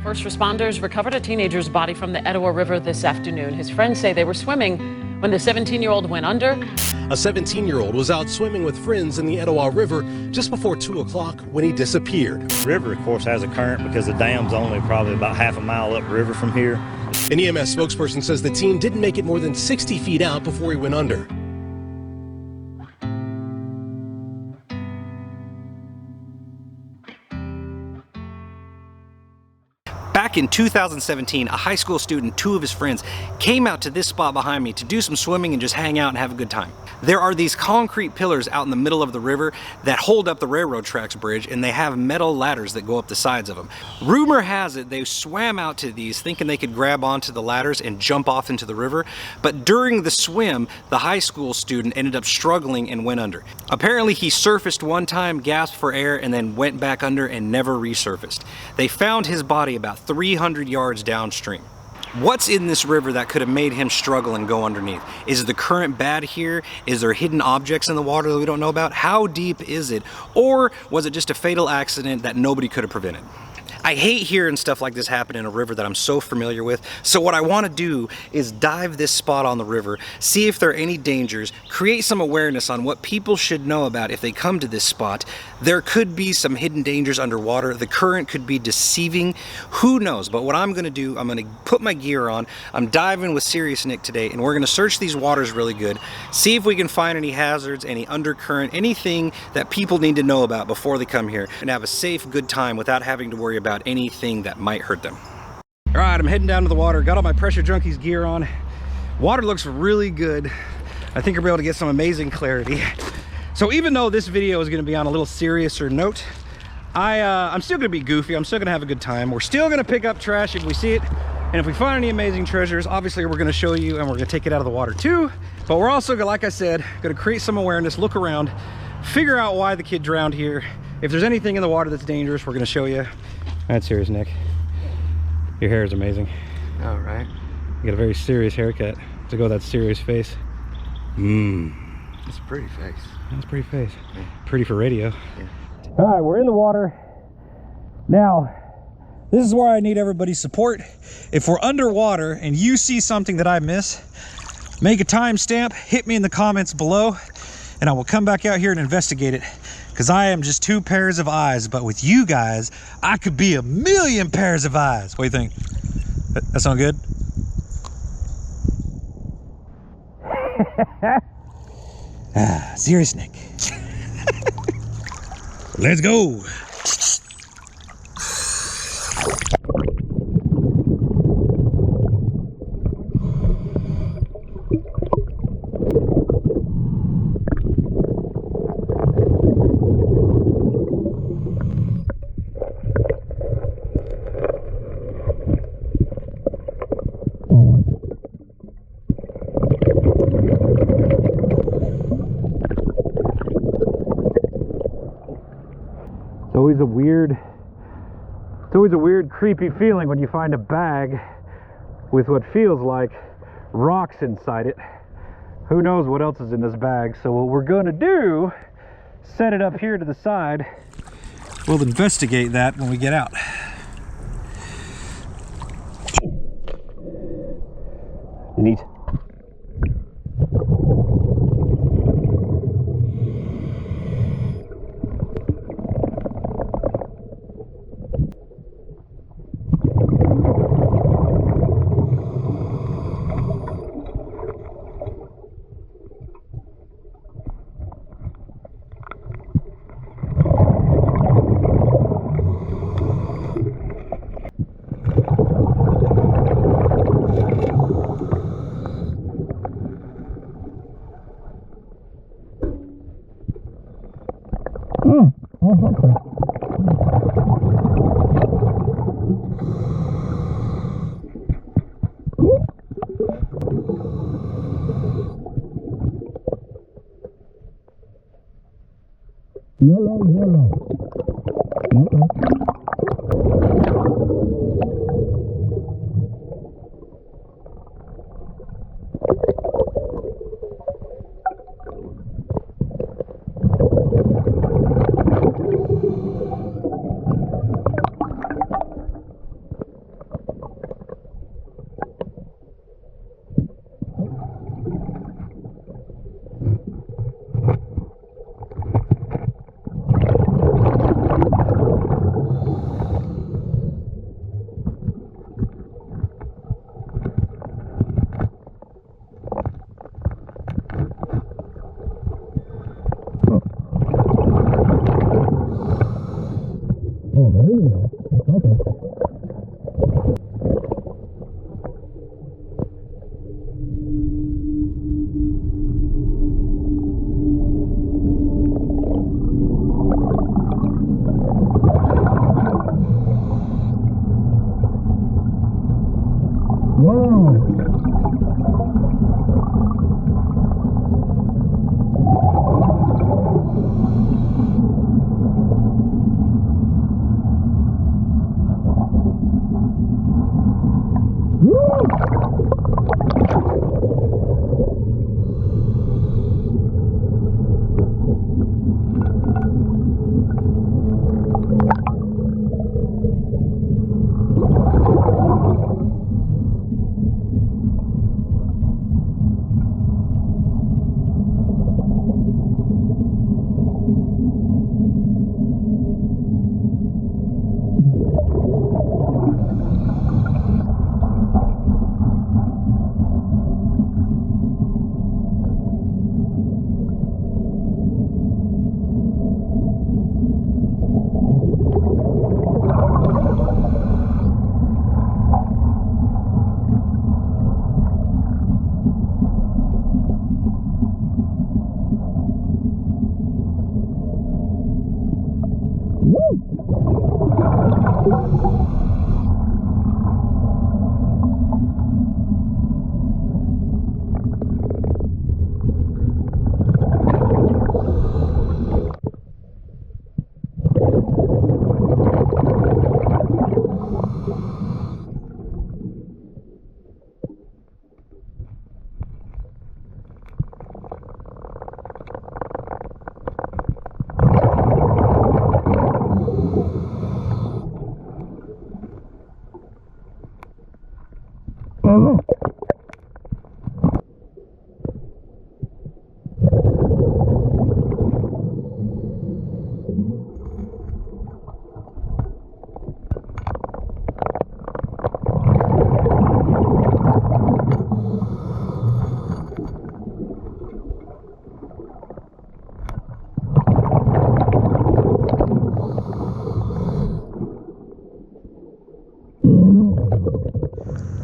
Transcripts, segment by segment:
First responders recovered a teenager's body from the Etowah River this afternoon. His friends say they were swimming when the 17-year-old went under. A 17-year-old was out swimming with friends in the Etowah River just before 2 o'clock when he disappeared. The river, of course, has a current because the dam's only probably about half a mile upriver from here. An EMS spokesperson says the teen didn't make it more than 60 feet out before he went under. Back in 2017, a high school student and two of his friends came out to this spot behind me to do some swimming and just hang out and have a good time. There are these concrete pillars out in the middle of the river that hold up the railroad tracks bridge, and they have metal ladders that go up the sides of them. Rumor has it they swam out to these thinking they could grab onto the ladders and jump off into the river, but during the swim, the high school student ended up struggling and went under. Apparently he surfaced one time, gasped for air, and then went back under and never resurfaced. They found his body about 300 yards downstream. What's in this river that could have made him struggle and go underneath? Is the current bad here? Is there hidden objects in the water that we don't know about? How deep is it? Or was it just a fatal accident that nobody could have prevented? I hate hearing stuff like this happen in a river that I'm so familiar with, so what I want to do is dive this spot on the river, see if there are any dangers, create some awareness on what people should know about if they come to this spot. There could be some hidden dangers underwater, the current could be deceiving, who knows, but what I'm going to do, I'm going to put my gear on, I'm diving with Serious Nick today, and we're going to search these waters really good, see if we can find any hazards, any undercurrent, anything that people need to know about before they come here, and have a safe, good time without having to worry about anything that might hurt them. All right, I'm heading down to the water, got all my Pressure Junkies gear on. Water looks really good. I think I'll be able to get some amazing clarity. So even though this video is gonna be on a little seriouser note, I'm still gonna be goofy, I'm still gonna have a good time. We're still gonna pick up trash if we see it, and if we find any amazing treasures, obviously we're gonna show you and we're gonna take it out of the water too. But we're also, like I said, gonna create some awareness, look around, figure out why the kid drowned here. If there's anything in the water that's dangerous, we're gonna show you. That's serious, Nick. Your hair is amazing. All right. You got a very serious haircut to go with that serious face. It's a pretty face. That's a pretty face. Yeah. Pretty for radio. Yeah. All right, we're in the water. Now, this is where I need everybody's support. If we're underwater and you see something that I miss, make a timestamp, hit me in the comments below, and I will come back out here and investigate it. Because I am just 2 pairs of eyes, but with you guys, I could be 1,000,000 pairs of eyes. What do you think? That sound good? Serious Nick. Let's go. It's always a weird, creepy feeling when you find a bag with what feels like rocks inside it. Who knows what else is in this bag? So what we're gonna do, set it up here to the side. We'll investigate that when we get out. Neat. Yellow. Okay.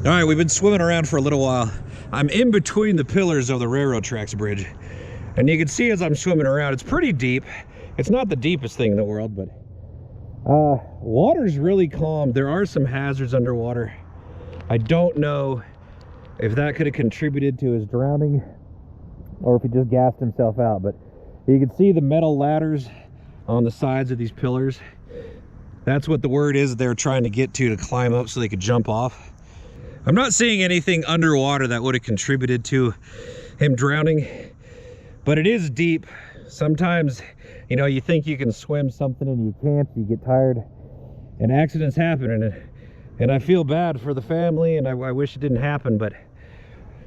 All right, we've been swimming around for a little while. I'm in between the pillars of the railroad tracks bridge. And you can see as I'm swimming around, it's pretty deep. It's not the deepest thing in the world, but water's really calm. There are some hazards underwater. I don't know if that could have contributed to his drowning or if he just gassed himself out, but you can see the metal ladders on the sides of these pillars. That's what the word is they're trying to get to climb up so they could jump off. I'm not seeing anything underwater that would have contributed to him drowning, but it is deep. Sometimes, you know, you think you can swim something and you can't, you get tired, and accidents happen, and I feel bad for the family, and I wish it didn't happen, but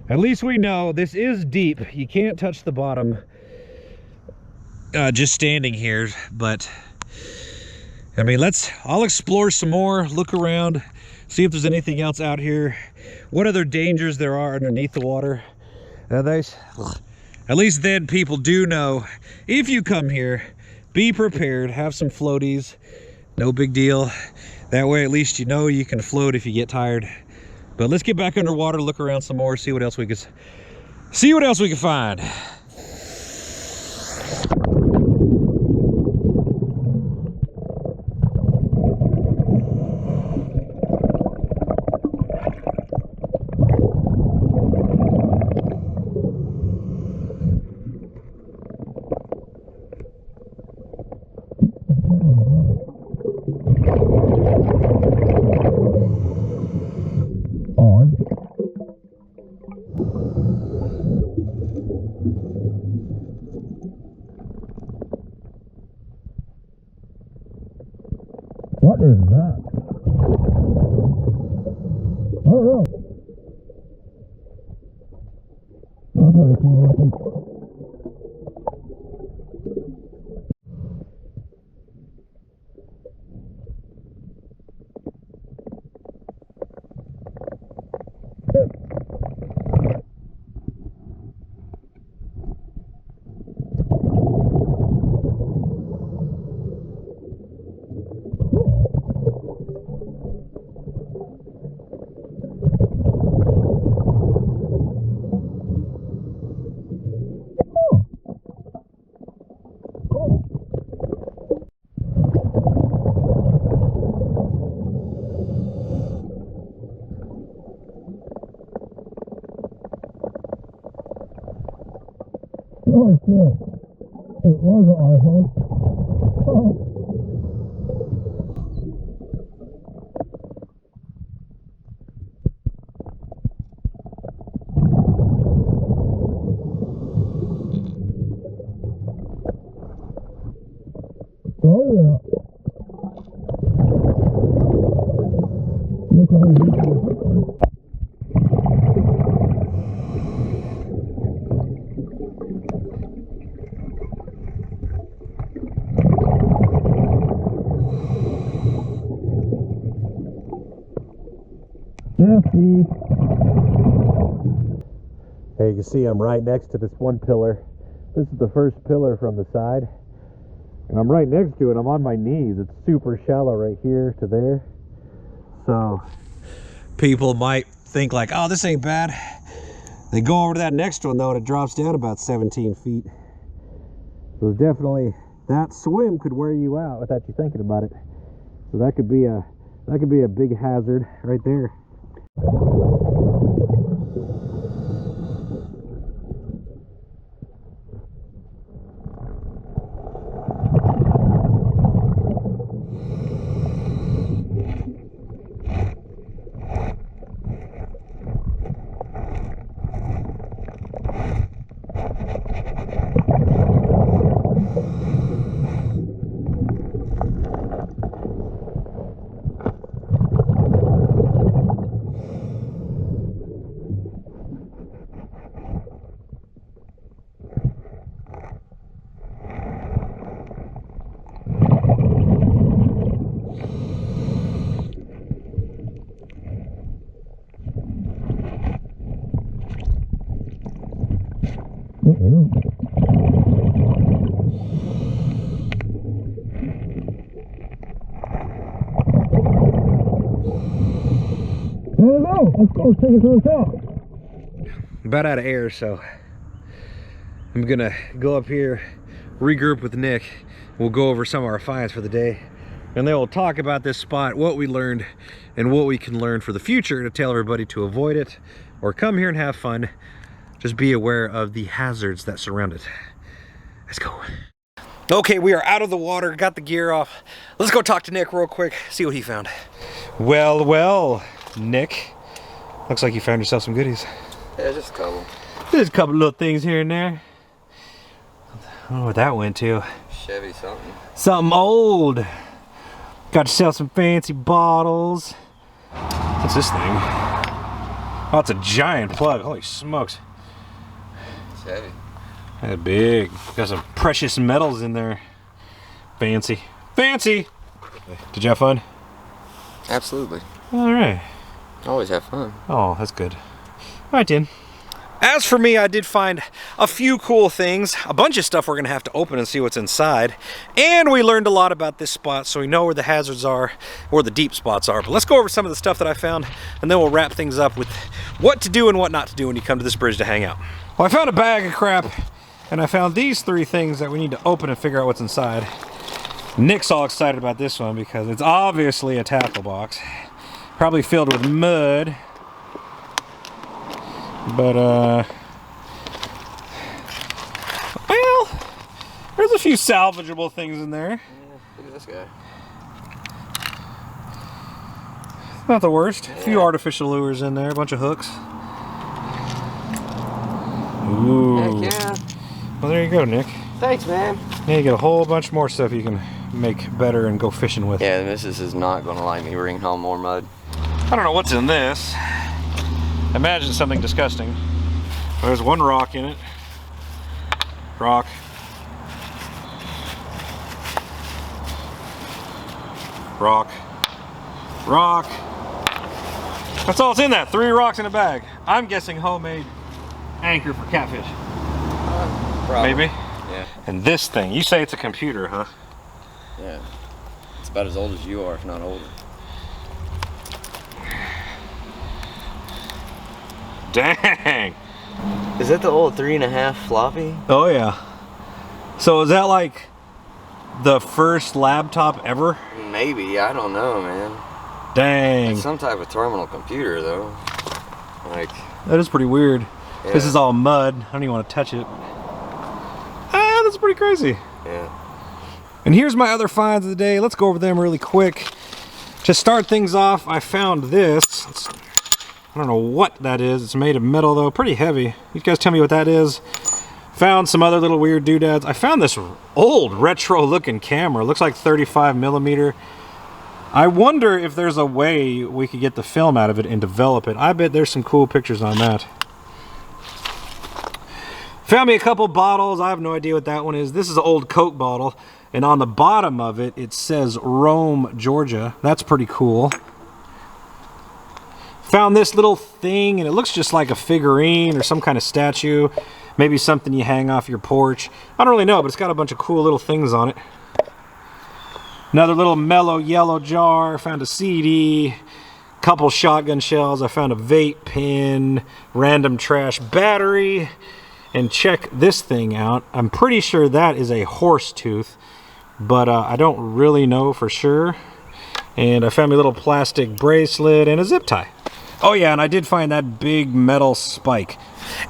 at least we know this is deep. You can't touch the bottom just standing here, but I mean, I'll explore some more, look around, see if there's anything else out here, what other dangers there are underneath the water. At least then people do know, if you come here, be prepared, have some floaties, no big deal. That way at least you know you can float if you get tired. But let's get back underwater, look around some more, see what else we can find. What is that? Oh, It was an iPhone. Oh yeah. Look how deep it is. Hey, you can see I'm right next to this one pillar. This is the first pillar from the side. And I'm right next to it. I'm on my knees. It's super shallow right here to there. So people might think like, oh, this ain't bad. They go over to that next one though, and it drops down about 17 feet. So definitely that swim could wear you out without you thinking about it. So that could be a big hazard right there. Let's go take it to the top. I'm about out of air, so I'm gonna go up here, regroup with Nick. We'll go over some of our finds for the day, and then we'll talk about this spot, what we learned, and what we can learn for the future to tell everybody to avoid it or come here and have fun. Just be aware of the hazards that surround it. Let's go. Okay, we are out of the water, got the gear off. Let's go talk to Nick real quick, see what he found. Well, Nick. Looks like you found yourself some goodies. Yeah, just a couple. There's a couple little things here and there. I don't know what that went to. Chevy something. Something old. Got yourself some fancy bottles. What's this thing? Oh, it's a giant plug. Holy smokes. It's heavy. That's big. Got some precious metals in there. Fancy. Fancy! Did you have fun? Absolutely. All right. Always have fun. Oh, that's good. All right, then. As for me, I did find a few cool things, a bunch of stuff we're gonna have to open and see what's inside. And we learned a lot about this spot, so we know where the hazards are, where the deep spots are. But let's go over some of the stuff that I found, and then we'll wrap things up with what to do and what not to do when you come to this bridge to hang out. Well, I found a bag of crap, and I found these three things that we need to open and figure out what's inside. Nick's all excited about this one because it's obviously a tackle box. Probably filled with mud. But, well, there's a few salvageable things in there. Yeah, look at this guy. Not the worst. Yeah. A few artificial lures in there, a bunch of hooks. Ooh. Heck yeah. Well, there you go, Nick. Thanks, man. Now you get a whole bunch more stuff you can make better and go fishing with. Yeah, the missus is not going to like me bringing home more mud. I don't know what's in this. Imagine something disgusting. There's one rock in it. Rock. Rock. Rock. That's all that's in that. 3 rocks in a bag. I'm guessing homemade anchor for catfish. Probably. Maybe. Yeah. And this thing, you say it's a computer, huh? Yeah. It's about as old as you are, if not older. Dang. Is that the old 3.5 floppy? Oh yeah. So is that like the first laptop ever? Maybe, I don't know, man. Dang. It's some type of terminal computer, though. Like, That is pretty weird. yeah. This is all mud. I don't even want to touch it. pretty crazy. Yeah. And here's my other finds of the day. Let's go over them really quick. To start things off, I found this. I don't know what that is. It's made of metal though, pretty heavy. You guys tell me what that is. Found some other little weird doodads. I found this old retro looking camera. It looks like 35mm. I wonder if there's a way we could get the film out of it and develop it. I bet there's some cool pictures on that. Found me a couple bottles. I have no idea what that one is. This is an old Coke bottle, and on the bottom of it, it says Rome, Georgia. That's pretty cool. Found this little thing, and it looks just like a figurine or some kind of statue. Maybe something you hang off your porch. I don't really know, but it's got a bunch of cool little things on it. Another little mellow yellow jar. Found a CD. Couple shotgun shells. I found a vape pen. Random trash battery. And check this thing out. I'm pretty sure that is a horse tooth, but I don't really know for sure. And I found me a little plastic bracelet and a zip tie. Oh yeah, and I did find that big metal spike.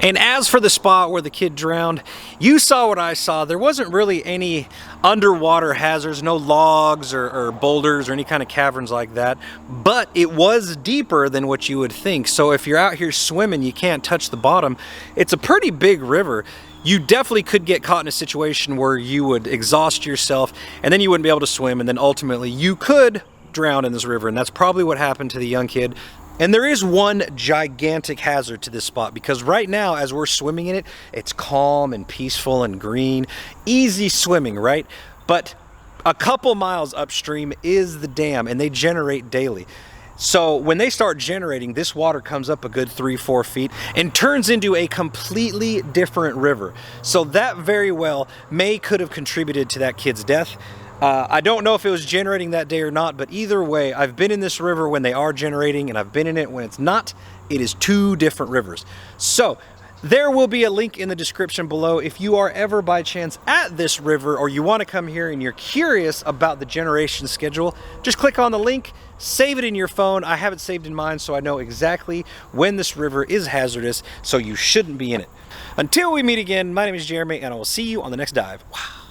And as for the spot where the kid drowned, you saw what I saw. There wasn't really any underwater hazards, no logs or boulders or any kind of caverns like that, but it was deeper than what you would think. So if you're out here swimming, you can't touch the bottom. It's a pretty big river. You definitely could get caught in a situation where you would exhaust yourself and then you wouldn't be able to swim, and then ultimately you could drown in this river, and that's probably what happened to the young kid. And there is one gigantic hazard to this spot, because right now as we're swimming in it, it's calm and peaceful and green, easy swimming, right? But a couple miles upstream is the dam, and they generate daily. So when they start generating, this water comes up a good 3-4 feet and turns into a completely different river. So that very well could have contributed to that kid's death. I don't know if it was generating that day or not, but either way, I've been in this river when they are generating, and I've been in it when it's not. It is two different rivers. So there will be a link in the description below. If you are ever by chance at this river, or you want to come here and you're curious about the generation schedule, just click on the link, save it in your phone. I have it saved in mine, so I know exactly when this river is hazardous, so you shouldn't be in it. Until we meet again, my name is Jeremy, and I will see you on the next dive. Wow.